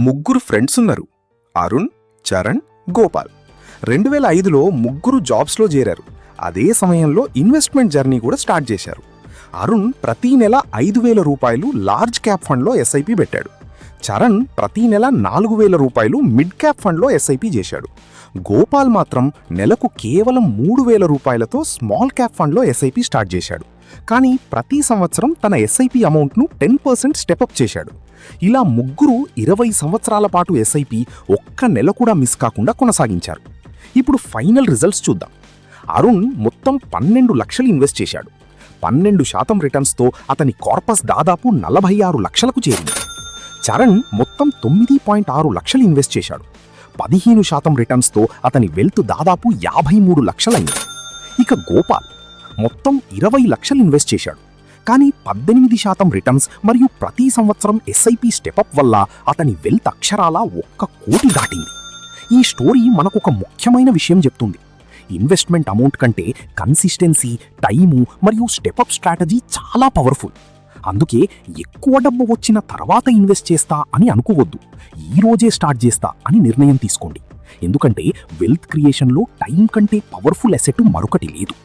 ముగ్గురు ఫ్రెండ్స్ ఉన్నారు. అరుణ్, చరణ్, గోపాల్. 2005లో ముగ్గురు జాబ్స్లో చేరారు. అదే సమయంలో ఇన్వెస్ట్మెంట్ జర్నీ కూడా స్టార్ట్ చేశారు. అరుణ్ ప్రతీ నెల 5,000 రూపాయలు లార్జ్ క్యాప్ ఫండ్లో ఎస్ఐపి పెట్టాడు. చరణ్ ప్రతీ నెల 4,000 రూపాయలు మిడ్ క్యాప్ ఫండ్లో ఎస్ఐపి చేశాడు. గోపాల్ మాత్రం నెలకు కేవలం 3,000 రూపాయలతో స్మాల్ క్యాప్ ఫండ్లో ఎస్ఐపి స్టార్ట్ చేశాడు. కానీ ప్రతి సంవత్సరం తన ఎస్ఐపి అమౌంట్ను 10% స్టెప్అప్ చేశాడు. ఇలా ముగ్గురు 20 సంవత్సరాల పాటు ఎస్ఐపి ఒక్క నెల కూడా మిస్ కాకుండా కొనసాగించారు. ఇప్పుడు ఫైనల్ రిజల్ట్స్ చూద్దాం. అరుణ్ మొత్తం 12 లక్షలు ఇన్వెస్ట్ చేశాడు. 12% రిటర్న్స్తో అతని కార్పస్ దాదాపు 46 లక్షలకు చేరింది. చరణ్ మొత్తం 9.6 లక్షలు ఇన్వెస్ట్ చేశాడు. 15% రిటర్న్స్తో అతని వెల్త్ దాదాపు 53 లక్షలైంది. ఇక గోపాల్ మొత్తం 20 లక్షలు ఇన్వెస్ట్ చేశాడు. కానీ 18% రిటర్న్స్ మరియు ప్రతి సంవత్సరం ఎస్ఐపి స్టెప్అప్ వల్ల అతని వెల్త్ అక్షరాలా 1 కోటి దాటింది. ఈ స్టోరీ మనకొక ముఖ్యమైన విషయం చెప్తుంది. ఇన్వెస్ట్మెంట్ అమౌంట్ కంటే కన్సిస్టెన్సీ, టైము మరియు స్టెప్అప్ స్ట్రాటజీ చాలా పవర్ఫుల్. అందుకే ఎక్కువ డబ్బు వచ్చిన తర్వాత ఇన్వెస్ట్ చేస్తా అని అనుకోవద్దు. ఈ రోజే స్టార్ట్ చేస్తా అని నిర్ణయం తీసుకోండి. ఎందుకంటే వెల్త్ క్రియేషన్లో టైం కంటే పవర్ఫుల్ అసెట్ మరొకటి లేదు.